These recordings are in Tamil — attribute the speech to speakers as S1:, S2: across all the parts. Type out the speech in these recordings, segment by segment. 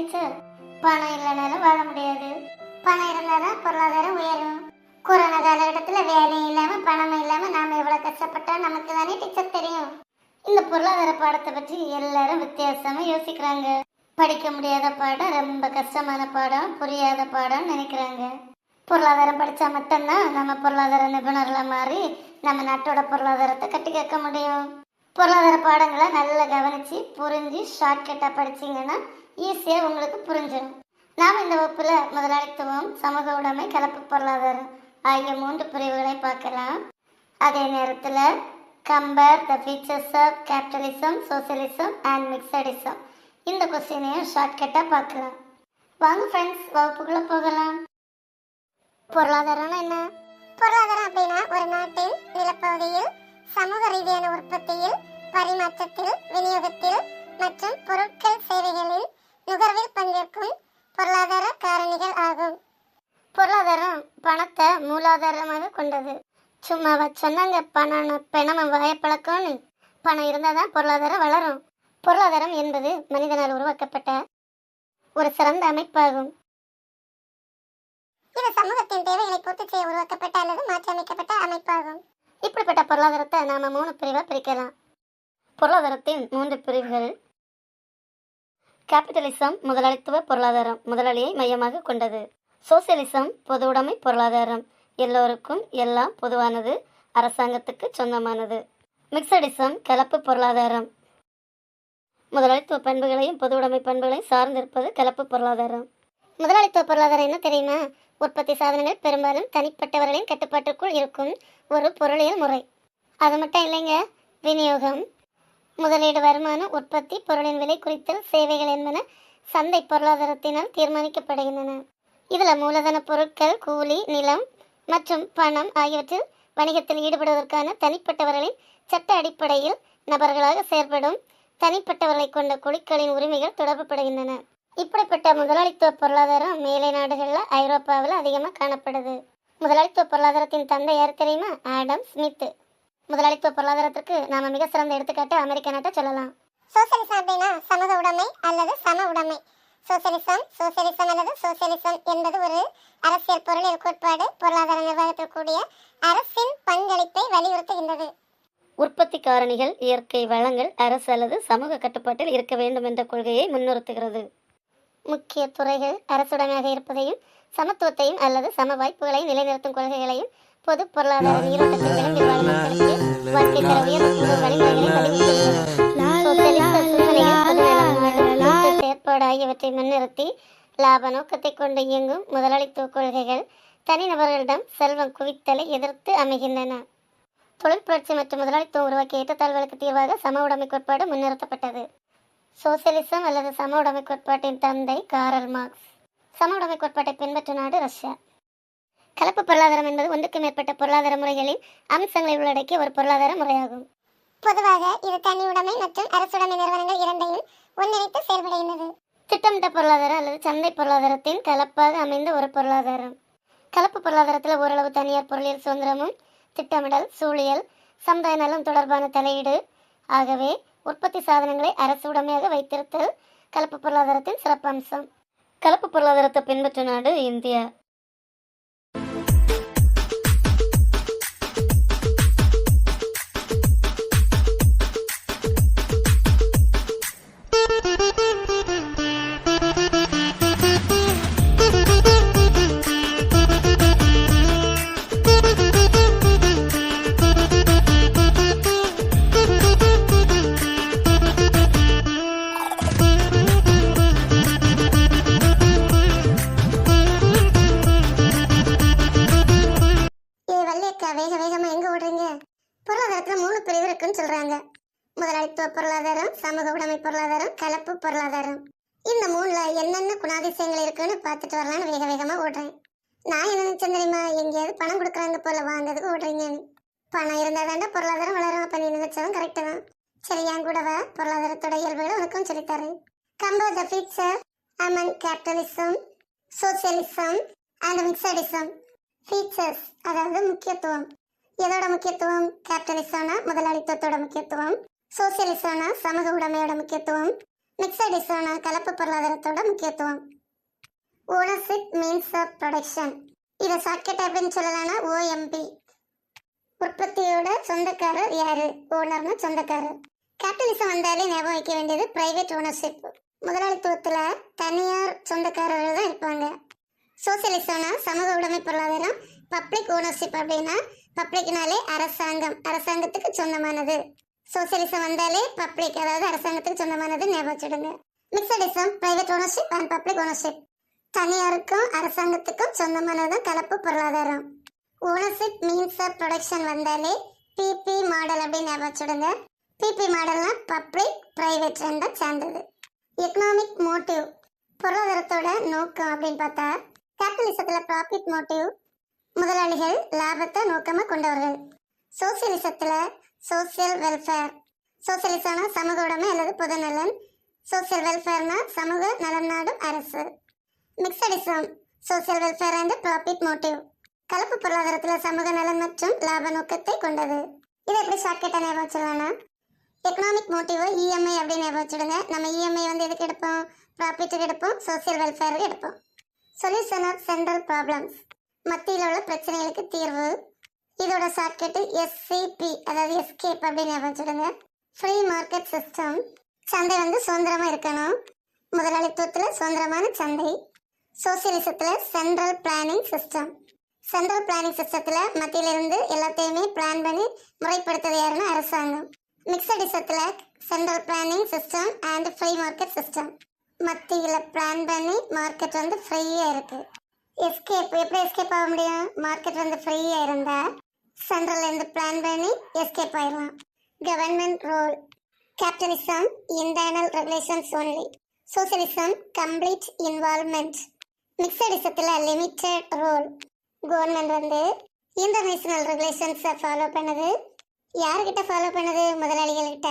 S1: டீச்சர்? பணம் இல்லைனாலும் வாழ முடியாது. பணம் இருந்தாதான் பொருளாதாரம் உயரும். கொரோனா காலகட்டத்தில் வேலை இல்லாம பணம் இல்லாம நாம எவ்வளவு கஷ்டப்பட்டா நமக்கு தானே டீச்சர் தெரியும். இந்த பொருளாதார பாடத்தை பற்றி எல்லாரும் வித்தியாசமா யோசிக்கிறாங்க. படிக்க முடியாத பாடம், ரொம்ப கஷ்டமான பாடம், புரியாத பாடம் நினைக்கிறாங்க. பொருளாதாரம் படித்தா மட்டும்தான் நம்ம பொருளாதார நிபுணர்களை மாறி நம்ம நாட்டோட பொருளாதாரத்தை கட்டி கேட்க முடியும். பொருளாதார பாடங்களை நல்லா கவனித்து புரிஞ்சு ஷார்ட்கட்டாக படிச்சிங்கன்னா ஈஸியாக உங்களுக்கு புரிஞ்சிடும். நாம் இந்த வகுப்பில் முதலாளித்துவம், சமூக உடைமை, கலப்பு பொருளாதாரம் ஆகிய 3 பிரிவுகளை பார்க்கலாம். அதே நேரத்தில் compare the features of capitalism, socialism and mixedism இந்த கொஸ்டினையும் ஷார்ட்கட்டாக பார்க்கலாம். வாங்க ஃப்ரெண்ட்ஸ், வகுப்புக்குள்ளே போகலாம். பொருளாதாரம்னா என்ன?
S2: பொருளாதாரம் அப்படின்னா ஒரு நாட்டின் நிலப்பகுதியில் சமூக ரீதியான உற்பத்தியில், பரிமாற்றத்தில், விநியோகத்தில் மற்றும் பொருட்கள் சேவைகளின் நுகர்வில் பங்கேற்கும் பொருளாதார காரணிகள் ஆகும்.
S1: பொருளாதாரம் பணத்தை மூலாதாரமாக கொண்டது. சும்மாவா சொன்னாங்க பணம் வாயப்பழக்கம்னு? பணம் இருந்தால் தான் பொருளாதாரம் வளரும். பொருளாதாரம் என்பது மனிதனால் உருவாக்கப்பட்ட ஒரு சிறந்த அமைப்பாகும்.
S2: இது சமூகத்தின் தேவைகளை பூர்த்தி செய்ய உருவாக்கப்பட்ட அல்லது மாற்றியமைக்கப்பட்ட அமைப்பாகும்.
S1: இப்படிப்பட்ட பொருளாதாரத்தை நாம 3 பிரிவாக பிரிக்கலாம். பொருளாதாரத்தின் 3 பிரிவுகள். கேபிட்டலிசம் முதலாளித்துவ பொருளாதாரம், முதலாளியை மையமாக கொண்டது. சோசியலிசம் பொதுவுடைமை பொருளாதாரம், எல்லோருக்கும் எல்லாம் பொதுவானது, அரசாங்கத்துக்கு சொந்தமானது. மிக்சடிசம் கலப்பு பொருளாதாரம், முதலாளித்துவ பண்புகளையும் பொதுவுடைமை பண்புகளையும் சார்ந்திருப்பது கலப்பு பொருளாதாரம். முதலாளித்துவ பொருளாதாரம் என்ன தெரியுமா? உற்பத்தி சாதனங்கள் பெரும்பாலும் தனிப்பட்டவர்களின் கட்டுப்பாட்டுக்குள் இருக்கும் ஒரு பொருளியல் முறை. அது மட்டும் இல்லைங்க, விநியோகம், முதலீடு, வருமானம், உற்பத்தி, பொருளின் விலை குறித்தல், சேவைகள் என்பன சந்தை பொருளாதாரத்தினால் தீர்மானிக்கப்படுகின்றன. இதில் மூலதன பொருட்கள், கூலி, நிலம் மற்றும் பணம் ஆகியவற்றில் வணிகத்தில் ஈடுபடுவதற்கான தனிப்பட்டவர்களின் சட்ட அடிப்படையில் நபர்களாக செயற்படும் தனிப்பட்டவர்களை கொண்ட குழுக்களின் உரிமைகள் தொடர்புபடுகின்றன. இப்படிப்பட்ட முதலாளித்துவ பொருளாதாரம் மேலை நாடுகளில், ஐரோப்பாவில் அதிகமாக காணப்படுது. முதலாளித்துவ பொருளாதாரத்தின் தந்தை யார் தெரியுமா? Adam Smith. முதலாளித்துவ பொருளாதாரத்திற்கு நாம மிக சிறந்த எடுத்துக்காட்டு அமெரிக்க நாட்டை சொல்லலாம்.
S2: சோசியலிசம் அப்படின்னா சமூக உடைமை அல்லது சம உடைமை. சோசியலிசம் அல்லது சோசியலிசம் என்பது ஒரு அரசியல் பொருளியல் கோட்பாடு. பொருளாதார நிர்வாகத்தில் கூடிய அரசின் பங்களிப்பை வலியுறுத்துகின்றது.
S1: உற்பத்தி காரணிகள், இயற்கை வளங்கள் அரசு அல்லது சமூக கட்டுப்பாட்டில் இருக்க வேண்டும் என்ற கொள்கையை முன்னிறுத்துகிறது. முக்கிய துறைகள் அரசுடமையாக இருப்பதையும் சமத்துவத்தையும் அல்லது சம வாய்ப்புகளையும் நிலைநிறுத்தும் கொள்கைகளையும் பொது பொருளாதார நீரோட்டத்தில் விளம்பி வாழும் மக்களுக்கு வாழ்க்கை தர உயர்த்தும் வழிமுறைகளை செயற்பாடு ஆகியவற்றை முன்னிறுத்தி லாப நோக்கத்தை கொண்டு இயங்கும் முதலாளித்துவ கொள்கைகள் தனிநபர்களிடம் செல்வம் குவித்தலை எதிர்த்து அமைகின்றன. தொழில் புரட்சி மற்றும் முதலாளித்துவம் உருவாக்கிய ஏற்றத்தாழ்வுகளுக்கு தீர்வாக சம உடைமை கோட்பாடு முன்னிறுத்தப்பட்டது. சோசியலிசம் அல்லது சம உடைமை கோட்பாட்டின் தந்தை காரல் மார்க்ஸ். சம உடைமை கோட்பாட்டை பின்பற்றும் நாடு ரஷ்யா. கலப்பு பொருளாதாரம் என்பது ஒன்றுக்கு மேற்பட்ட பொருளாதார முறைகளின் அம்சங்களை உள்ளடக்கிய ஒரு பொருளாதார முறையாகும்.
S2: பொதுவாக இது தனியுடைமை மற்றும் அரசுடைமை நிறுவனங்கள் இரண்டையும் ஒன்றிணைத்து செயல்படுகின்றது.
S1: திட்டமிட்ட பொருளாதாரம் அல்லது சந்தை பொருளாதாரத்தின் கலப்பாக அமைந்த ஒரு பொருளாதாரம். கலப்பு பொருளாதாரத்தில் ஓரளவு தனியார் பொருளியல் சுதந்திரமும், திட்டமிடல், சூழியல், சமுதாய நலம் தொடர்பான தலையீடு ஆகவே உற்பத்தி சாதனங்களை அரசு உடைமையாக வைத்திருத்தல் கலப்பு பொருளாதாரத்தின் சிறப்பம்சம். கலப்பு பொருளாதாரத்தை பின்பற்றும் நாடு இந்தியா.
S2: பொருளாதாரத்துல 3 பிரிவு இருக்குன்னு சொல்றாங்க. முதலாளித்துவ பொருளாதாரம், சமூக உடைமை பொருளாதாரம், கலப்பு பொருளாதாரம். இந்த 3ல என்னென்ன குணாதிசயங்கள் இருக்குன்னு பார்த்துட்டு வரலான்னு வேகமா ஓடுறேன். நான் என்ன நினைச்சேன் தெரியுமா? எங்கேயாவது பணம் கொடுக்குறாங்க போல வாங்கிறதுக்கு ஓடுறீங்கன்னு. பணம் இருந்தா தாண்டா பொருளாதாரம் வளரும். அப்ப நீ நினைச்சதும் கரெக்டு தான். சரி, என் கூட வா, பொருளாதாரத்தோட இயல்புகளை உனக்கும் சொல்லித்தரேன். Compare the feature among capitalism, socialism and mixedism. Features அதாவது முக்கியத்துவம். எதோட முக்கியத்துவம்? கேபிட்டலிசம்னா முதலாளித்துவத்தோட முக்கியத்துவம், சோசியலிசம்னா சமூக உடைமையோட முக்கியத்துவம், மிக்சடிஸான கலப்பு பொருளாதாரத்தோட முக்கியத்துவம். Ownership means of production. இதை ஷார்ட்கட் அப்படின்னு சொல்லலாம்னா ஓஎம்பி. உற்பத்தியோட சொந்தக்காரர் யாரு? ஓனர்னு சொந்தக்காரர். கேபிட்டலிசம் வந்தாலே ஞாபகம் வைக்க வேண்டியது பிரைவேட் ஓனர்ஷிப். முதலாளித்துவத்துல தனியார் சொந்தக்காரர்கள் தான் இருப்பாங்க. சோசியலிசம்னா சமூக உடைமை பொருளாதாரம். பப்ளிக் ஓனர்ஷிப் அப்படின்னா பப்ளிக்னாலே அரசாங்கம், அரசாங்கத்துக்கு சொந்தமானது. சோசியலிசம் வந்தாலே பப்ளிக், அதாவது அரசாங்கத்துக்கு சொந்தமானது ஞாபகம் வச்சுடுங்க. Mixedism private ownership and public ownership. தனியாருக்கும் அரசாங்கத்துக்கும் சொந்தமானது கலப்பு பொருளாதாரம். ஓனர்ஷிப் மீன்ஸ் ஆஃப் ப்ரொடக்ஷன் வந்தாலே பிபி மாடல் அப்படின்னு ஞாபகம் வச்சுடுங்க. பிபி மாடல்னா பப்ளிக் பிரைவேட் ரெண்டும் சேர்ந்தது. எக்கனாமிக் மோட்டிவ், பொருளாதாரத்தோட நோக்கம் அப்படின்னு பார்த்தா கேபிட்டலிசத்தில் ப்ராஃபிட் மோட்டிவ், முதலாளிகள் லாபத்தை நோக்கமாக கொண்டவர்கள். சோசியலிசத்தில் சோசியல் வெல்ஃபேர். சோசியலிசம்னா சமூக உடைமை அல்லது பொது நலன். சோசியல் வெல்ஃபேர்னா சமூக நலம் நாடும் அரசு. Mixedism social welfare and profit motive. கலப்பு பொருளாதாரத்தில் சமூக நலன் மற்றும் லாப நோக்கத்தை கொண்டது. இதை எப்படி ஷார்ட்கட்டாக ஞாபகம் வச்சுடலாம்னா எக்கனாமிக் மோட்டிவ் இஎம்ஐ அப்படின்னு ஞாபகம் வச்சுடுங்க. நம்ம இஎம்ஐ வந்து எதுக்கு எடுப்போம்? ப்ராஃபிட்டுக்கு எடுப்போம், சோசியல் வெல்ஃபேருக்கு எடுப்போம். சொல்யூஷன் ஆஃப் சென்ட்ரல் ப்ராப்ளம்ஸ், மத்தியில் உள்ள பிரச்சனைகளுக்கு தீர்வு. இதோட ஷார்ட்கட்டு எஸ்சிபி, அதாவது எஸ்கேப் அப்படின்னு ஞாபகம் வச்சுடுங்க. ஃப்ரீ மார்க்கெட் சிஸ்டம், சந்தை வந்து சுதந்திரமாக இருக்கணும். முதலாளித்துவத்தில் சுதந்திரமான சந்தை. சோசியலிசத்தில் central planning system. Central planning சிஸ்டத்தில் மத்தியிலிருந்து எல்லாத்தையுமே பிளான் பண்ணி முறைப்படுத்துறது யாருன்னா அரசாங்கம். மிக்சடிசத்தில் central planning system and free market system. மத்தியில் பிளான் பண்ணி மார்க்கெட் வந்து ஃப்ரீயாக இருக்குது. எஸ்கேப், எப்படி எஸ்கேப் ஆக முடியும்? மார்க்கெட் வந்து ஃப்ரீயாக இருந்தால் சென்ட்ரல்லேருந்து பிளான் பண்ணி எஸ்கேப் ஆயிடலாம். Government role, capitalism internal regulations only. Socialism complete involvement. மிக்சடிசத்தில் லிமிட்டட் ரோல். கவர்மெண்ட் வந்து இன்டர்நேஷனல் ரெகுலேஷன்ஸை ஃபாலோ பண்ணுது. யார்கிட்ட ஃபாலோ பண்ணுது? முதலாளிகள்கிட்ட.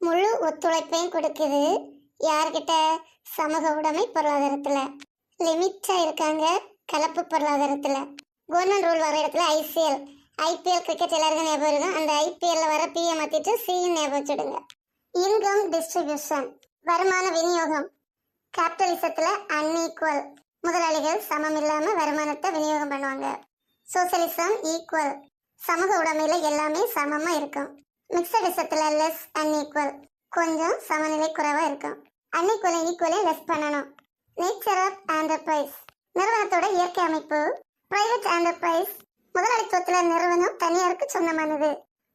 S2: முழு ஒத்துழைப்பையும் கொடுக்குது. யார்கிட்ட? சமூக உடைமை பொருளாதாரத்தில். லிமிட்டாக இருக்காங்க கலப்பு பொருளாதாரத்தில். கவர்மெண்ட் ரூல் வர இடத்துல ஐபிஎல் கிரிக்கெட் எல்லாருக்கும் ஞாபகம் இருக்கும். அந்த ஐபிஎல்ல வர பிஏ மாற்றிட்டு சின்னு ஞாபகம் வச்சுடுங்க. இன்கம் டிஸ்ட்ரிபியூஷன், வருமான விநியோகம். கேபிட்டலிசத்தில் அன்ஈக்குவல், முதலாளிகள் சமம் இல்லாமல் வருமானத்தை விநியோகம் பண்ணுவாங்க. சோசியலிசம் ஈக்குவல், சமூக உடைமையில் எல்லாமே சமமாக இருக்கும். மிக்சடிசத்தில் லெஸ் அன்ஈக்குவல், கொஞ்சம் சமநிலை குறைவாக இருக்கும். அன்ஈக்குவலை ஈக்குவலை லெஸ் பண்ணணும். நேச்சர் ஆஃப் என்டர்பிரைஸ், நிறுவனத்தோட இயற்கை அமைப்பு. பிரைவேட் என்டர்பிரைஸ், முதலாளித்துவத்தில் நிறுவனம் தனியாருக்கு சொந்தமானது.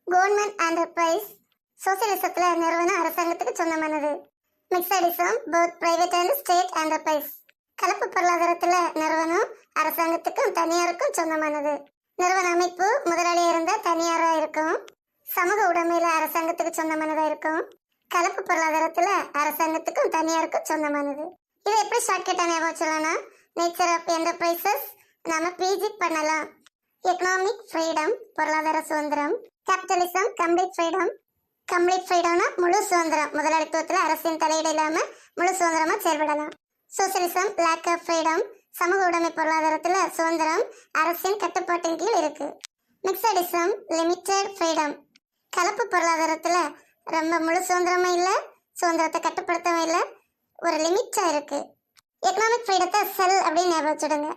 S2: கவர்மெண்ட் என்டர்பிரைஸ், சோசியலிசத்தில் நிறுவனம் அரசாங்கத்துக்கு சொந்தமானது. மிக்சடிசம் both private and state enterprise. கலப்பு பொருளாதாரத்தில் நிறுவனம் அரசாங்கத்துக்கும் தனியாருக்கும் சொந்தமானது. நிறுவன அமைப்பு முதலாளியாக இருந்தால் தனியாராக இருக்கும். சமூக உடைமையில் அரசாங்கத்துக்கு சொந்தமானதாக இருக்கும். கலப்பு பொருளாதாரத்தில் அரசாங்கத்துக்கும் தனியாருக்கும் சொந்தமானது. இதை எப்படி ஷார்ட்கட்டாக ஞாபகம் வச்சுலாம்னா நேச்சர் ஆஃப் என்டர்பிரைசஸ் நம்ம பிஜி பண்ணலாம். எக்கனாமிக் ஃப்ரீடம், பொருளாதார சுதந்திரம். Capitalism complete freedom. கம்ப்ளீட் ஃப்ரீடம்னா முழு சுதந்திரம், முதலாளித்துவத்தில் அரசின் தலையீடு இல்லாமல் முழு சுதந்திரமாக செயல்படலாம். சோசியலிசம் லேக் ஆஃப் ஃப்ரீடம், சமூக உடைமை பொருளாதாரத்தில் சுதந்திரம் அரசின் கட்டுப்பாட்டின் கீழ் இருக்கு. மிக்சடிசம் லிமிட்டட் ஃப்ரீடம், கலப்பு பொருளாதாரத்தில் ரொம்ப முழு சுதந்திரமும் இல்லை, சுதந்திரத்தை கட்டுப்படுத்தவும் இல்லை, ஒரு லிமிட்டாக இருக்கு. எக்கனாமிக் ஃப்ரீடத்தை செல் அப்படின்னு ஞாபகம் வச்சுடுங்க.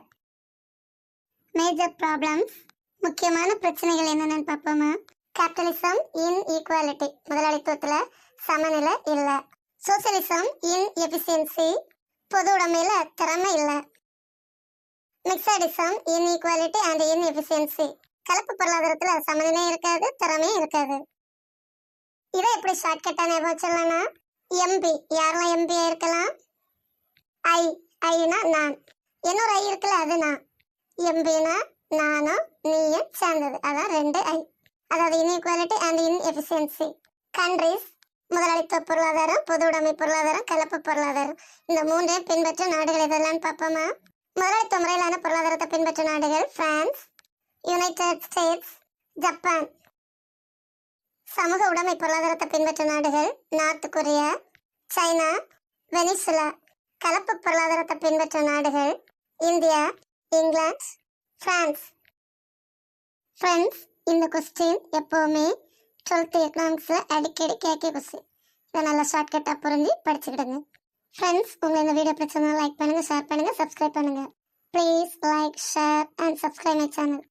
S2: மேஜர் ப்ராப்ளம்ஸ், முக்கியமான பிரச்சனைகள் என்னென்னு பார்ப்போமா? கேபிட்டலிசம் இன் ஈக்குவாலிட்டி, முதலாளித்துவத்தில் சமநிலை இல்லை. சோசியலிசம் இன் எஃபிஷியன்சி, பொது உடைமையில் திறமை இல்லை. மிக்சடிசம் இன் ஈக்குவாலிட்டி அண்ட் இன் எஃபிஷியன்சி, கலப்பு பொருளாதாரத்தில் சமநிலையும் இருக்காது, திறமையும் இருக்காது. இதை எப்படி ஷார்ட்கட்டாக ஞாபகம் வச்சிடலாம்னா எம்பி, யாரெல்லாம் எம்பியாக இருக்கலாம்? ஐனா நான், இன்னொரு ஐ இருக்குல்ல, அது நான். எம்பினா நானும் நீயும் சேர்ந்தது, அதான் 2 ஐ, அதாவது இன்இக்வாலிட்டி அண்ட் இன்எஃபிஷியன்சி. கண்ட்ரிஸ், முதலாளித்துவ பொருளாதாரம், பொது உடைமை பொருளாதாரம், கலப்பு பொருளாதாரம். இந்த 3ஐயும் பின்பற்ற நாடுகள் எதெல்லாம் பார்ப்போமா? முதலாளித்துவ முறையிலான பொருளாதாரத்தை பின்பற்ற நாடுகள் பிரான்ஸ், யுனைடெட் ஸ்டேட்ஸ், ஜப்பான். சமூக உடைமை பொருளாதாரத்தை பின்பற்ற நாடுகள் நார்த் கொரியா, சைனா, வெனிசுலா. கலப்பு பொருளாதாரத்தை பின்பற்ற நாடுகள் இந்தியா, இங்கிலாந்து, பிரான்ஸ். ஃப்ரெண்ட்ஸ், இந்த கொஸ்டின் எப்போவுமே 12th எக்கனாமிக்ஸில் அடிக்கடி கேட்க கொஸ்டின். இதை நல்லா ஷார்ட்கட்டாக புரிஞ்சு படிச்சுக்கிடுங்க. ஃப்ரெண்ட்ஸ், உங்களுக்கு இந்த வீடியோ பிடிச்சதுனா லைக் பண்ணுங்கள், ஷேர் பண்ணுங்கள், சப்ஸ்கிரைப் பண்ணுங்கள். Please like, share and subscribe my channel.